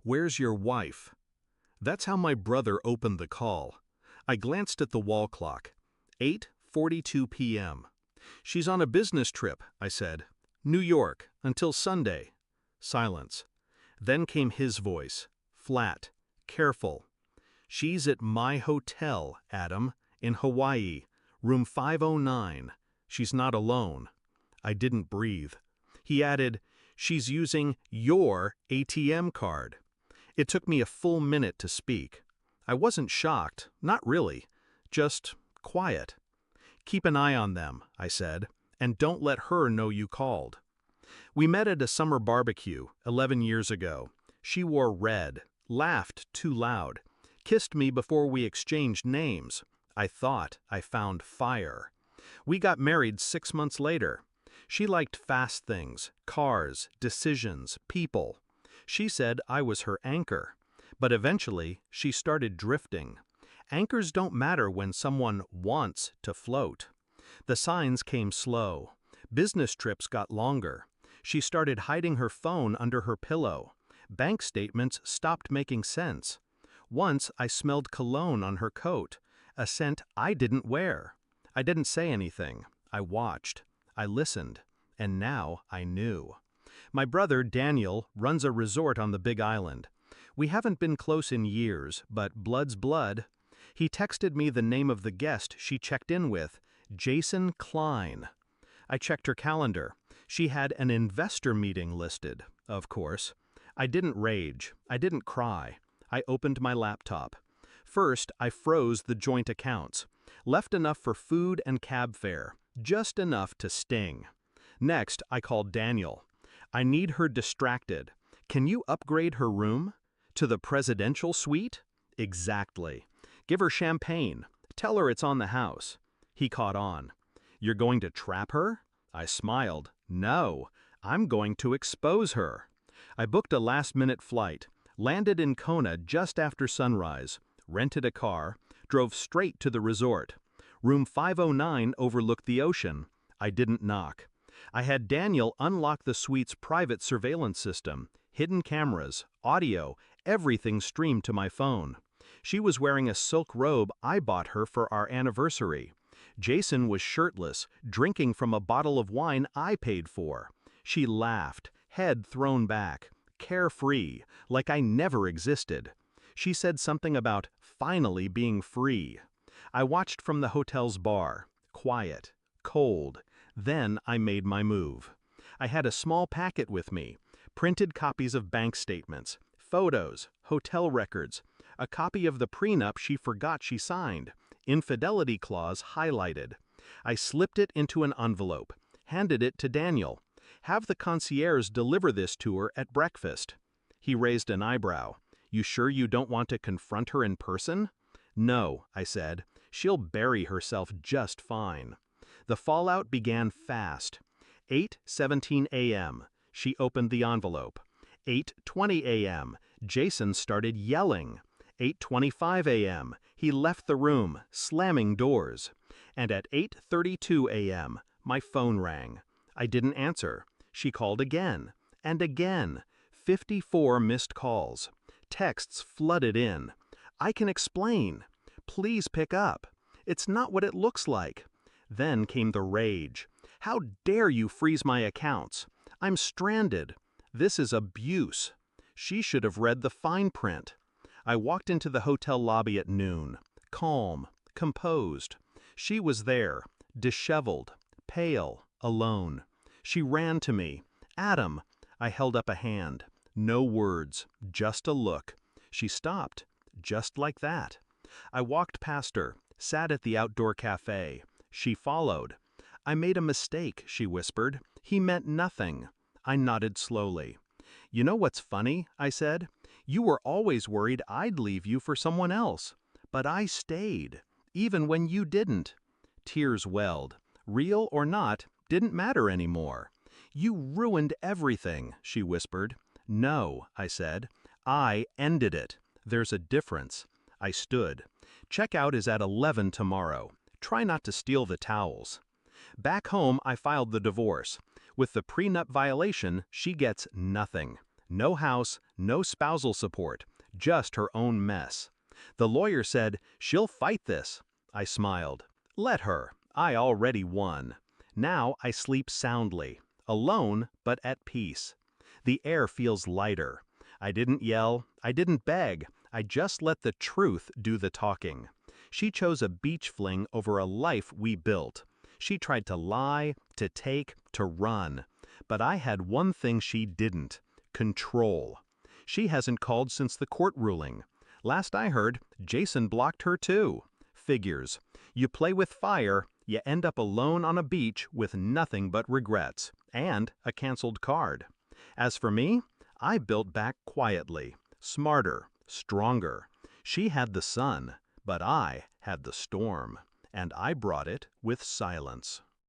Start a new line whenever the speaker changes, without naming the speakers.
"Where's your wife?" That's how my brother opened the call. I glanced at the wall clock. 8:42 p.m. "She's on a business trip," I said. "New York, until Sunday." Silence. Then came his voice, flat, careful. "She's at my hotel, Adam, in Hawaii, room 509. She's not alone." I didn't breathe. He added, "She's using your ATM card." It took me a full minute to speak. I wasn't shocked, not really, just quiet. "Keep an eye on them," I said, "and don't let her know you called." We met at a summer barbecue 11 years ago. She wore red, laughed too loud, kissed me before we exchanged names. I thought I found fire. We got married 6 months later. She liked fast things, cars, decisions, people. She said I was her anchor. But eventually, she started drifting. Anchors don't matter when someone wants to float. The signs came slow. Business trips got longer. She started hiding her phone under her pillow. Bank statements stopped making sense. Once I smelled cologne on her coat, a scent I didn't wear. I didn't say anything. I watched. I listened. And now I knew. My brother, Daniel, runs a resort on the Big Island. We haven't been close in years, but blood's blood. He texted me the name of the guest she checked in with, Jason Klein. I checked her calendar. She had an investor meeting listed, of course. I didn't rage. I didn't cry. I opened my laptop. First, I froze the joint accounts. Left enough for food and cab fare, just enough to sting. Next, I called Daniel. "I need her distracted. Can you upgrade her room? To the presidential suite?" "Exactly. Give her champagne. Tell her it's on the house." He caught on. "You're going to trap her?" I smiled. "No, I'm going to expose her." I booked a last-minute flight, landed in Kona just after sunrise, rented a car, drove straight to the resort. Room 509 overlooked the ocean. I didn't knock. I had Daniel unlock the suite's private surveillance system, hidden cameras, audio, everything streamed to my phone. She was wearing a silk robe I bought her for our anniversary. Jason was shirtless, drinking from a bottle of wine I paid for. She laughed, head thrown back, carefree, like I never existed. She said something about finally being free. I watched from the hotel's bar, quiet, cold. Then I made my move. I had a small packet with me, printed copies of bank statements, photos, hotel records, a copy of the prenup she forgot she signed, infidelity clause highlighted. I slipped it into an envelope, handed it to Daniel. "Have the concierge deliver this to her at breakfast." He raised an eyebrow. "You sure you don't want to confront her in person?" "No," I said. "She'll bury herself just fine." The fallout began fast. 8:17 a.m. She opened the envelope. 8:20 a.m. Jason started yelling. 8:25 a.m. He left the room, slamming doors. And at 8:32 a.m., my phone rang. I didn't answer. She called again. And again. 54 missed calls. Texts flooded in. "I can explain. Please pick up. It's not what it looks like." Then came the rage. "How dare you freeze my accounts? I'm stranded. This is abuse." She should have read the fine print. I walked into the hotel lobby at noon, calm, composed. She was there, disheveled, pale, alone. She ran to me. "Adam." I held up a hand. No words, just a look. She stopped, just like that. I walked past her, sat at the outdoor cafe. She followed. "I made a mistake," she whispered. "He meant nothing." I nodded slowly. "You know what's funny?" I said. "You were always worried I'd leave you for someone else. But I stayed, even when you didn't." Tears welled. Real or not, didn't matter anymore. "You ruined everything," she whispered. "No," I said. "I ended it. There's a difference." I stood. "Checkout is at 11 tomorrow. Try not to steal the towels." Back home, I filed the divorce. With the prenup violation, she gets nothing. No house, no spousal support, just her own mess. The lawyer said, "She'll fight this." I smiled. Let her. I already won. Now I sleep soundly, alone but at peace. The air feels lighter. I didn't yell, I didn't beg, I just let the truth do the talking. She chose a beach fling over a life we built. She tried to lie, to take, to run. But I had one thing she didn't: control. She hasn't called since the court ruling. Last I heard, Jason blocked her too. Figures. You play with fire, you end up alone on a beach with nothing but regrets, and a canceled card. As for me, I built back quietly, smarter, stronger. She had the sun, but I had the storm, and I brought it with silence.